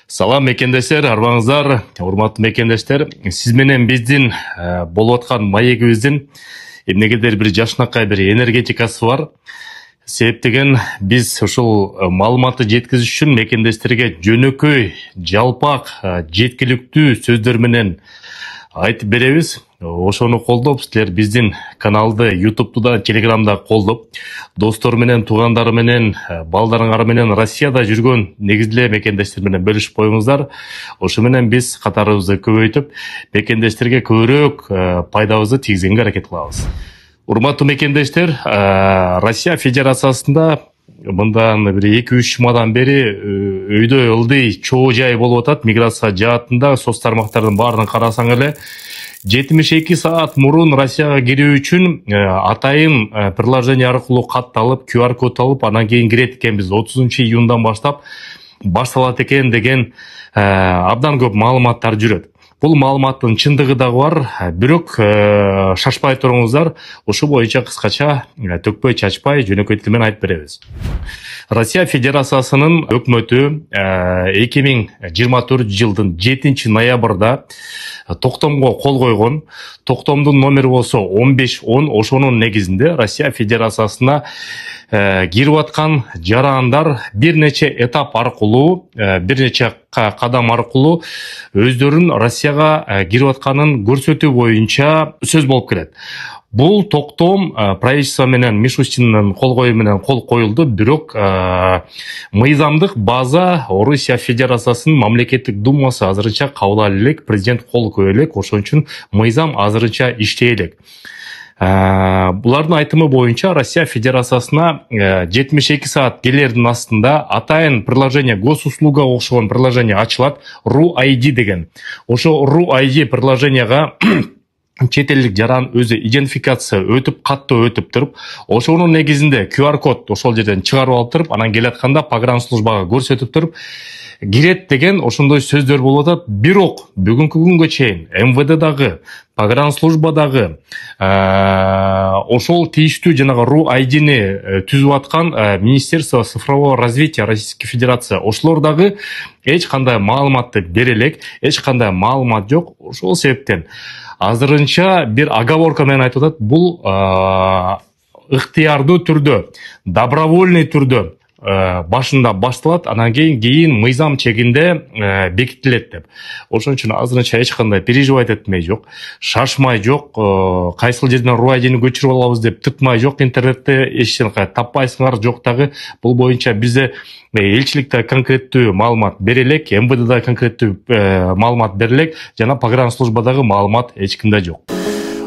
Салам мекендештер, арбаңыздар, урматтуу мекендештер. Сиз менен биздин болуп аткан маегибиздин эмнегедир бир жашынакай бир энергетикасы бар. Себептеген биз ушул маалыматты жеткизиш үчүн мекендештерге жөнөкөй, жалпак, жеткиликтүү сөздөр менен айтып беребиз. Ошону колдоп, силер биздин каналды YouTube'ду да, Telegram'да колдоп, достор менен, туугандары менен, балдарыңар менен Россияда жүргөн негизле мекендештер менен бөлүшүп коюңуздар. Ошо менен биз катарыбызды көбөйтүп, мекендештерге көбүрөөк пайдабызды тийгизгенге аракет кылабыз. Урматтуу мекендештер, Россия Федерациясында мындан бир 2-3 жумадан бери өйдө ылдый чоо жай болуп атат. Миграция жаатында соц тармактардын баарын карасаң эле 72 саат мурун Россияга кирүү үчүн атайын приложение аркылуу катталып, QR код алып, анан кийин кирет экенбиз. 30-июндан баштап башталат экен деген абдан көп маалыматтар жүрөт. Бул маалыматтын чындыгы дагы бар, бирок шашпай туруңуздар, ошол боюнча кыскача төкпөй чачпай жөнөкөй тил менен айтып беребиз. Россия Федерациясынын өкмөтү 2024 жылдын 7 ноябрда токтомго кол койгон. Токтомдун номери болсо 1510. Ошонун негизинде Россия Федерациясына кирип аткан жарандар бир нече этап аркылуу, бир нече кадам аркылуу өздөрүн Россияга кирип атканын көрсөтүү боюнча сөз болуп келет. Бул токтом правительство менен Мишустиндин кол коюу менен кол коюлду, бирок мыйзамдык база Россия Федерациясынын мамлекеттик думасы азырынча кабыл ала элек, президент кол кое элек, ошон үчүн мыйзам азырынча иштей элек. Булардын айтымы боюнча Россия Федерациясына 72 саат келердин астында атайын приложение, госуслуга окшогон приложение ачылат, RU-ID деген. Ошо RU-ID приложенияга чет элдик жаран өзү идентификация өтүп, каттоо өтүп туруп, ошонун негизинде QR код ошол жерден чыгарып алып туруп, анан келатканда погранслужбага көрсөтүп туруп, кирет деген ошондой сөздөр болуп атат. Бирок бүгүнкү күнгө чейин МВД-дагы, погранслужбадагы ошол тийиштүү жанагы RU-ID-ни түзүп аткан Министерство цифрового развития Российской Федерации ошолор дагы эч кандай маалыматты бере элек, эч кандай маалымат жок. Ошол себептен азырынча бир оговорка менен айтып атат, бул ыктыярдуу түрдө, добровольный түрдө башында башталат, анан кийин мыйзам чегинде бекитилет деп. Ошон үчүн азырынча эч кандай переживать этмей жок, шашмай жок, кайсыл жерден RU-ID-ни көчүрүп алабыз деп тыртмай жок, интернетте эчтен таппайсыңар жок дагы. Бул боюнча бизде элчиликте конкреттүү маалымат бере элек, МВДда конкреттүү маалымат бере элек, жана погранслужбадагы маалымат эч кимде жок.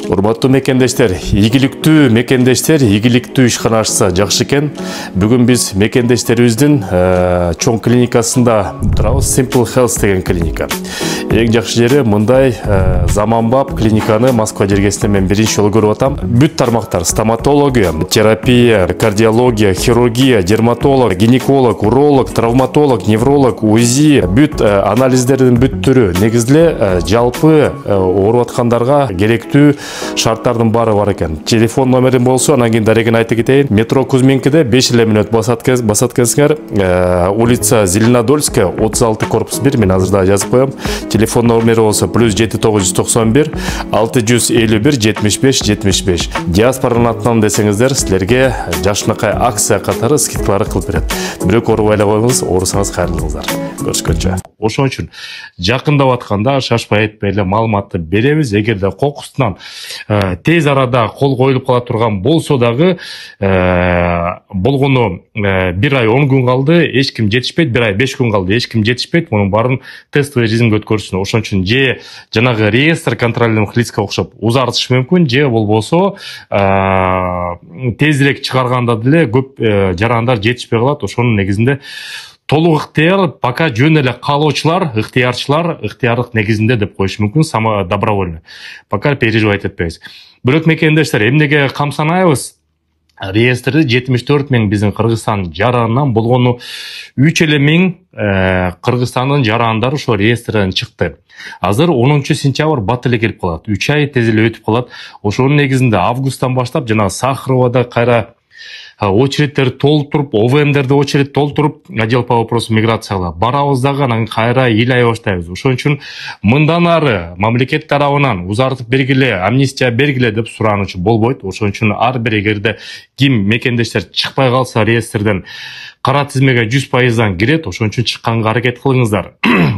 Урматтуу мекендештер, игиликтүү ишкана ачса жакшы экен. Бүгүн биз мекендештерибиздин чоң клиникасында турабыз, Simple Health деген клиника. Эң жакшы жери мындай заманбап клиниканы Москва жергесинде мен биринчи жолу көрүп атам. Бүт тармактар: стоматология, терапия, кардиология, хирургия, дерматолог, гинеколог, уролог, травматолог, невролог, УЗИ, бүт анализдердин бүт түрү, негизде жалпы ооруп аткандарга керектүү шарттардын баары бар экен. Телефон номерин болсо, анан кийин дарегин айтып кетейин. Метро Кузьминкиде 5 мүнөт басат экенсиңер. Улица Зеленодольская, 36 корпус 1, мен азырда жазып коем. Телефон номери болсо +7 991 651 75 75. Диаспоранын атынан десеңиздер, силерге жашынакай акция катары скидкалар кылып берет. Бирок оорубай эле коюңуз, оорусаңыз кайрылыңыздар. Көрүшкөнчө. Ошон үчүн жакындап атканда шашпай этпей эле маалыматты беребиз. Эгерде кокустан тез арада кол коюлуп кала турган болсо дагы, болгону 1 ай 10 күн калды, эч ким жетишпейт, 1 ай 5 күн калды, эч ким жетишпейт. Мунун баарын тестовый режимге өткөрсүн. Ошон үчүн же жанагы реестр контролируемых лицка окшоп узартыш мүмкүн, же болбосо тезирээк чыгарганда деле көп жарандар жетишпей калат. Ошонун негизинде толук ыктыяр, пока жөн эле каалоочулар, ыктыярдык негизинде деп коюш мүмкүн, само добровольно. Пока переживать этпейбиз. Бирок мекендештер, эмнеге камсанайбыз? Реестрде 74 000 биздин Кыргызстан жаранынан, болгону 3 000 Кыргызстандын жарандары ошо реестрден чыкты. Азыр 10 сентябрь бат эле келип калат. 3 ай тез эле өтүп калат. Ошонун негизинде августтан баштап жана Сахаровада кайра очередтерди толтуруп, ОВМдерди очередь толтуруп, отдел по вопросу миграцияга барабыз дагы, анан кайра ыйлай баштайбыз. Ошон үчүн мындан ары мамлекет тарабынан узартып бергиле, амнистия бергиле деп суранычу болбойт. Ошон үчүн ар бир эгерде ким мекендештер чыкпай калса реестрден кара тизмеге 100%дан кирет. Ошон үчүн чыкканга аракет кылыңыздар.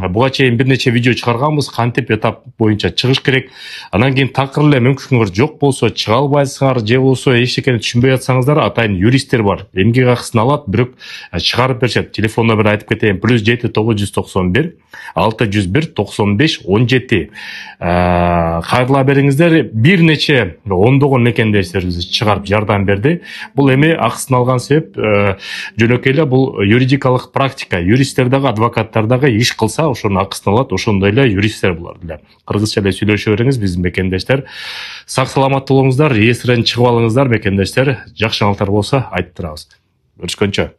Буга чейин бир нече видео чыгарганбыз, кантип этап боюнча чыгыш керек. Анан кийин такыр эле мүмкүнчүлүгүңөр жок болсо, чыга албайсыңар же болсо эчтекени түшүнбөй атсаңыздар, атайын юристтер бар. Эмгек акысын алат, бирок чыгарып беришет. Телефон номерин айтып кетейин: +7 991 601 95 17. Кайрыла бериңиздер. Бир нече ондогон мекендештерибиз чыгарып жардам берди. Бул эми акысын алган себеп жөнөкөй эле бул юридикалык практика. Юристтер дагы, адвокаттар дагы иш кылса, ошонун акысын алат, ошондой эле юристтер булар деле. Кыргызча эле сүйлөшө бериңиз, биздин мекендештер. Сак саламат болуңуздар, реестрден чыгып алыңыздар мекендештер. Жакшы жаңылыктар болсо айтып турабыз. Көрүшкөнчө.